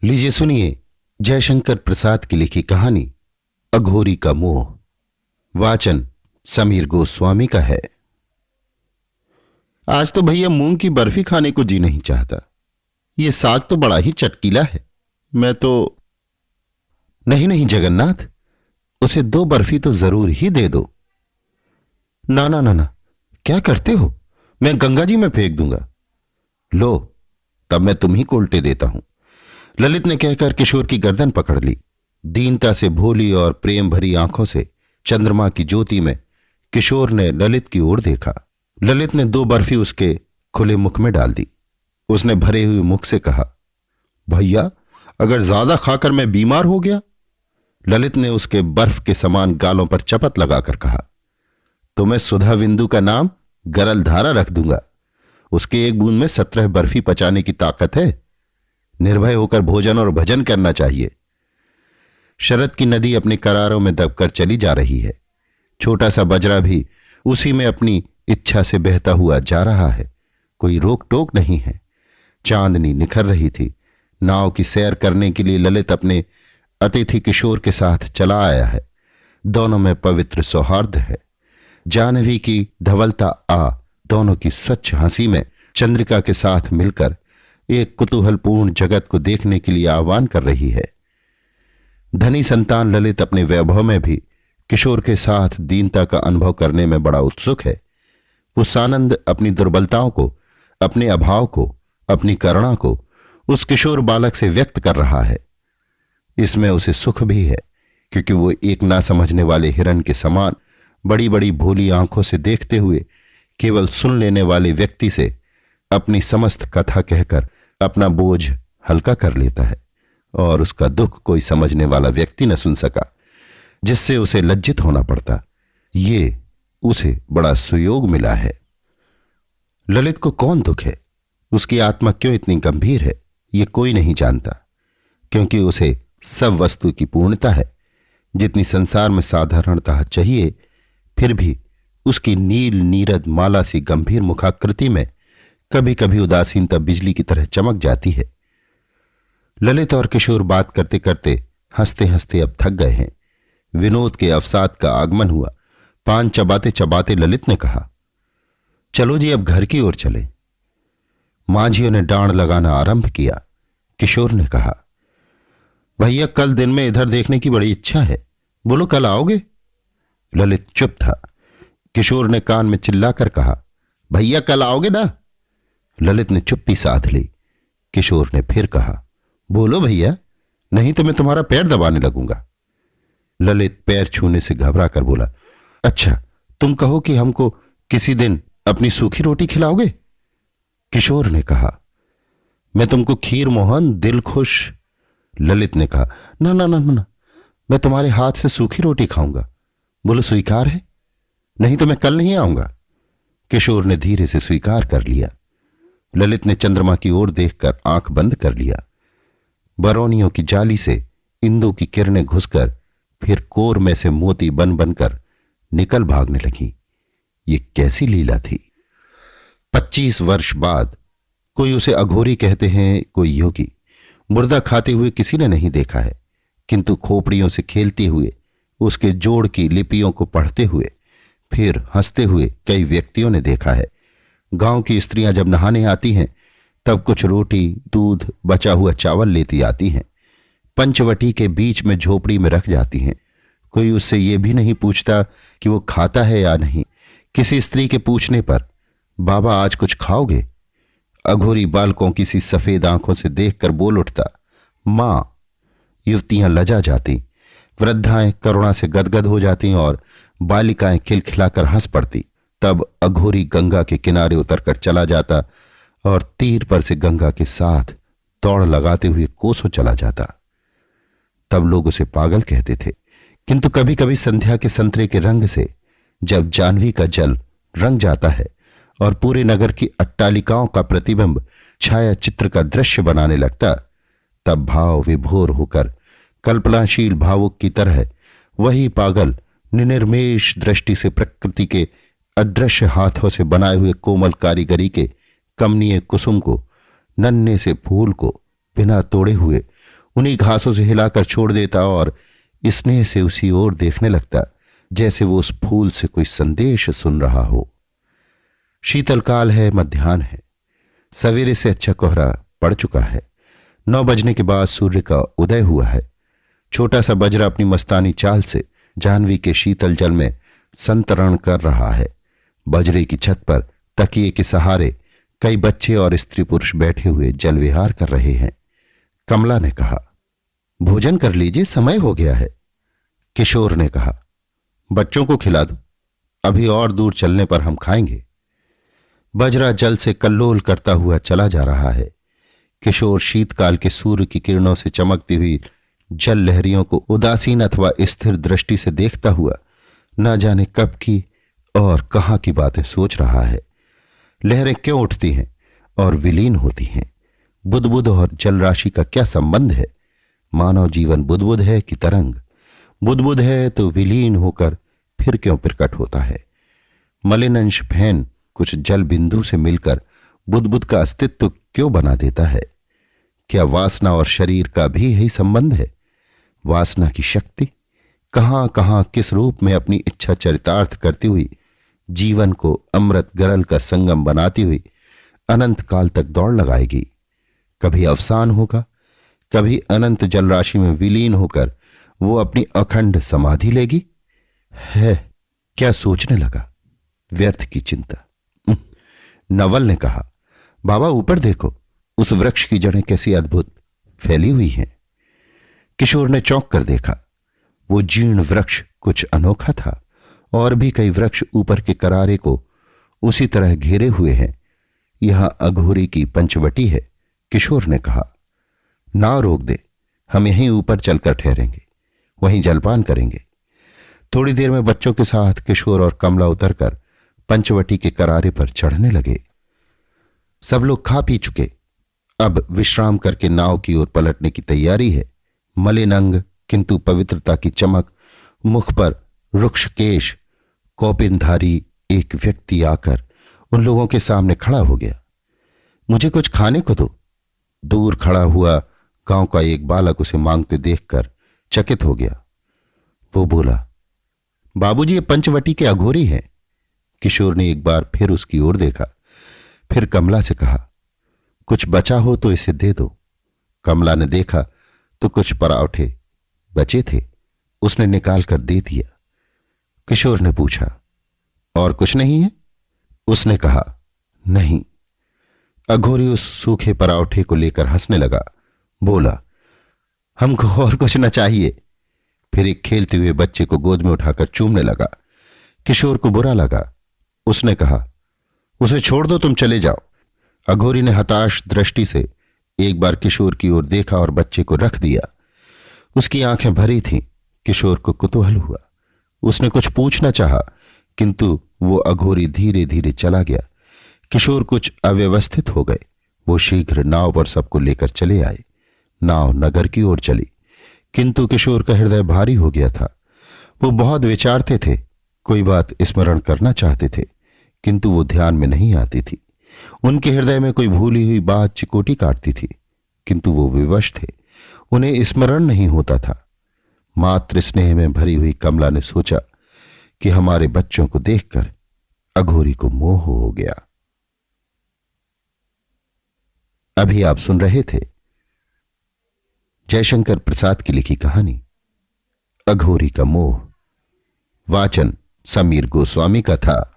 लीजिए सुनिए जयशंकर प्रसाद की लिखी कहानी अघोरी का मोह। वाचन समीर गोस्वामी का है। आज तो भैया मूंग की बर्फी खाने को जी नहीं चाहता। ये साग तो बड़ा ही चटकीला है। मैं तो नहीं नहीं जगन्नाथ, उसे 2 बर्फी तो जरूर ही दे दो। ना ना ना ना, क्या करते हो? मैं गंगा जी में फेंक दूंगा। लो, तब मैं तुम ही को उल्टे देता हूं, ललित ने कहकर किशोर की गर्दन पकड़ ली। दीनता से भोली और प्रेम भरी आंखों से चंद्रमा की ज्योति में किशोर ने ललित की ओर देखा। ललित ने 2 बर्फी उसके खुले मुख में डाल दी। उसने भरे हुए मुख से कहा, भैया अगर ज्यादा खाकर मैं बीमार हो गया? ललित ने उसके बर्फ के समान गालों पर चपत लगाकर कहा, तो मैं सुधा बिंदु का नाम गरल धारा रख दूंगा। उसके 1 बूंद में 17 बर्फी पचाने की ताकत है। निर्भय होकर भोजन और भजन करना चाहिए। शरद की नदी अपने करारों में दबकर चली जा रही है। छोटा सा बजरा भी उसी में अपनी इच्छा से बहता हुआ जा रहा है। कोई रोक टोक नहीं है। चांदनी निखर रही थी। नाव की सैर करने के लिए ललित अपने अतिथि किशोर के साथ चला आया है। दोनों में पवित्र सौहार्द है। जानवी की धवलता दोनों की स्वच्छ हंसी में चंद्रिका के साथ मिलकर एक कुतूहलपूर्ण जगत को देखने के लिए आह्वान कर रही है। धनी संतान ललित अपने वैभव में भी किशोर के साथ दीनता का अनुभव करने में बड़ा उत्सुक है। वो सानंद अपनी दुर्बलताओं को, अपने अभाव को, अपनी करुणा को उस किशोर बालक से व्यक्त कर रहा है। इसमें उसे सुख भी है, क्योंकि वो एक ना समझने वाले हिरन के समान बड़ी बड़ी भोली आंखों से देखते हुए केवल सुन लेने वाले व्यक्ति से अपनी समस्त कथा कहकर अपना बोझ हल्का कर लेता है, और उसका दुख कोई समझने वाला व्यक्ति न सुन सका, जिससे उसे लज्जित होना पड़ता। ये उसे बड़ा सुयोग मिला है। ललित को कौन दुख है, उसकी आत्मा क्यों इतनी गंभीर है, ये कोई नहीं जानता, क्योंकि उसे सब वस्तु की पूर्णता है। जितनी संसार में साधारणतः चाहिए, फिर भी उसकी नील नीरद माला सी गंभीर मुखाकृति में कभी कभी उदासीनता बिजली की तरह चमक जाती है। ललित और किशोर बात करते करते हंसते हंसते अब थक गए हैं। विनोद के अवसाद का आगमन हुआ। पान चबाते चबाते ललित ने कहा, चलो जी अब घर की ओर चले। मांझियों ने डांड लगाना आरंभ किया। किशोर ने कहा, भैया कल दिन में इधर देखने की बड़ी इच्छा है, बोलो कल आओगे? ललित चुप था। किशोर ने कान में चिल्लाकर कहा, भैया कल आओगे ना? ललित ने चुप्पी साध ली। किशोर ने फिर कहा, बोलो भैया, नहीं तो मैं तुम्हारा पैर दबाने लगूंगा। ललित पैर छूने से घबरा कर बोला, अच्छा तुम कहो कि हमको किसी दिन अपनी सूखी रोटी खिलाओगे? किशोर ने कहा, मैं तुमको खीर मोहन दिल खुश। ललित ने कहा, ना ना ना ना, मैं तुम्हारे हाथ से सूखी रोटी खाऊंगा। बोलो स्वीकार है? नहीं तो मैं कल नहीं आऊंगा। किशोर ने धीरे से स्वीकार कर लिया। ललित ने चंद्रमा की ओर देखकर आंख बंद कर लिया। बरौनियों की जाली से इंदु की किरणें घुसकर फिर कोर में से मोती बन बनकर निकल भागने लगी। ये कैसी लीला थी! 25 वर्ष बाद कोई उसे अघोरी कहते हैं, कोई योगी। मुर्दा खाते हुए किसी ने नहीं देखा है, किंतु खोपड़ियों से खेलते हुए, उसके जोड़ की लिपियों को पढ़ते हुए, फिर हंसते हुए कई व्यक्तियों ने देखा है। गांव की स्त्रियां जब नहाने आती हैं, तब कुछ रोटी, दूध, बचा हुआ चावल लेती आती हैं। पंचवटी के बीच में झोपड़ी में रख जाती हैं। कोई उससे यह भी नहीं पूछता कि वो खाता है या नहीं। किसी स्त्री के पूछने पर, बाबा आज कुछ खाओगे? अघोरी बालकों की सी सफेद आंखों से देखकर बोल उठता, मां। युवतियां लजा जाती, वृद्धाएं करुणा से गदगद हो जाती और बालिकाएं खिलखिलाकर हंस पड़ती। तब अघोरी गंगा के किनारे उतरकर चला जाता और तीर पर से गंगा के साथ दौड़ लगाते हुए कोसों चला जाता। तब लोग उसे पागल कहते थे, किंतु कभी कभी संध्या के संतरे के रंग से जब जानवी का जल रंग जाता है और पूरे नगर की अट्टालिकाओं का प्रतिबिंब छाया चित्र का दृश्य बनाने लगता, तब भाव विभोर होकर कल्पनाशील भावुक की तरह वही पागल निनिर्मेष दृष्टि से प्रकृति के अदृश्य हाथों से बनाए हुए कोमल कारीगरी के कमनीय कुसुम को, नन्हे से फूल को बिना तोड़े हुए उन्हीं घासों से हिलाकर छोड़ देता और स्नेह से उसी ओर देखने लगता, जैसे वो उस फूल से कोई संदेश सुन रहा हो। शीतलकाल है, मध्याह्न है। सवेरे से अच्छा कोहरा पड़ चुका है। 9 बजने के बाद सूर्य का उदय हुआ है। छोटा सा बजरा अपनी मस्तानी चाल से जाह्नवी के शीतल जल में संतरण कर रहा है। बजरे की छत पर तकिए के सहारे कई बच्चे और स्त्री पुरुष बैठे हुए जल विहार कर रहे हैं। कमला ने कहा, भोजन कर लीजिए, समय हो गया है। किशोर ने कहा, बच्चों को खिला दो, अभी और दूर चलने पर हम खाएंगे। बजरा जल से कल्लोल करता हुआ चला जा रहा है। किशोर शीतकाल के सूर्य की किरणों से चमकती हुई जल लहरियों को उदासीन अथवा स्थिर दृष्टि से देखता हुआ न जाने कब की और कहां की बातें सोच रहा है। लहरें क्यों उठती हैं और विलीन होती हैं? बुदबुद और जल राशि का क्या संबंध है? मानव जीवन बुदबुद है कि तरंग? बुदबुद है तो विलीन होकर फिर क्यों प्रकट होता है? मलिन अंश फैन कुछ जल बिंदु से मिलकर बुदबुद का अस्तित्व क्यों बना देता है? क्या वासना और शरीर का भी यही संबंध है? वासना की शक्ति कहां कहां किस रूप में अपनी इच्छा चरितार्थ करती हुई जीवन को अमृत गरल का संगम बनाती हुई अनंत काल तक दौड़ लगाएगी। कभी अवसान होगा, कभी अनंत जल राशि में विलीन होकर वो अपनी अखंड समाधि लेगी। है क्या सोचने लगा? व्यर्थ की चिंता। नवल ने कहा, बाबा ऊपर देखो, उस वृक्ष की जड़ें कैसी अद्भुत फैली हुई हैं। किशोर ने चौंक कर देखा। वो जीर्ण वृक्ष कुछ अनोखा था। और भी कई वृक्ष ऊपर के करारे को उसी तरह घेरे हुए हैं। यहां अघोरी की पंचवटी है। किशोर ने कहा, नाव रोक दे, हम यहीं ऊपर चलकर ठहरेंगे, वहीं जलपान करेंगे। थोड़ी देर में बच्चों के साथ किशोर और कमला उतरकर पंचवटी के करारे पर चढ़ने लगे। सब लोग खा पी चुके, अब विश्राम करके नाव की ओर पलटने की तैयारी है। मलिन अंग किंतु पवित्रता की चमक मुख पर रुक्षकेश कौपिनधारी एक व्यक्ति आकर उन लोगों के सामने खड़ा हो गया। मुझे कुछ खाने को दो। दूर खड़ा हुआ गांव का एक बालक उसे मांगते देखकर चकित हो गया। वो बोला, बाबूजी, ये पंचवटी के अघोरी हैं। किशोर ने एक बार फिर उसकी ओर देखा, फिर कमला से कहा, कुछ बचा हो तो इसे दे दो। कमला ने देखा तो कुछ पराठे बचे थे, उसने निकाल कर दे दिया। किशोर ने पूछा, और कुछ नहीं है? उसने कहा, नहीं। अघोरी उस सूखे पराठे को लेकर हंसने लगा, बोला, हमको और कुछ न चाहिए। फिर एक खेलते हुए बच्चे को गोद में उठाकर चूमने लगा। किशोर को बुरा लगा। उसने कहा, उसे छोड़ दो, तुम चले जाओ। अघोरी ने हताश दृष्टि से एक बार किशोर की ओर देखा और बच्चे को रख दिया। उसकी आंखें भरी थीं। किशोर को कुतूहल हुआ। उसने कुछ पूछना चाहा, किंतु वो अघोरी धीरे धीरे चला गया। किशोर कुछ अव्यवस्थित हो गए। वो शीघ्र नाव पर सबको लेकर चले आए। नाव नगर की ओर चली, किंतु किशोर का हृदय भारी हो गया था। वो बहुत विचारते थे, कोई बात स्मरण करना चाहते थे, किंतु वो ध्यान में नहीं आती थी। उनके हृदय में कोई भूली हुई बात चिकोटी काटती थी, किंतु वो विवश थे, उन्हें स्मरण नहीं होता था। मात्र स्नेह में भरी हुई कमला ने सोचा कि हमारे बच्चों को देखकर अघोरी को मोह हो गया। अभी आप सुन रहे थे जयशंकर प्रसाद की लिखी कहानी अघोरी का मोह। वाचन समीर गोस्वामी का था।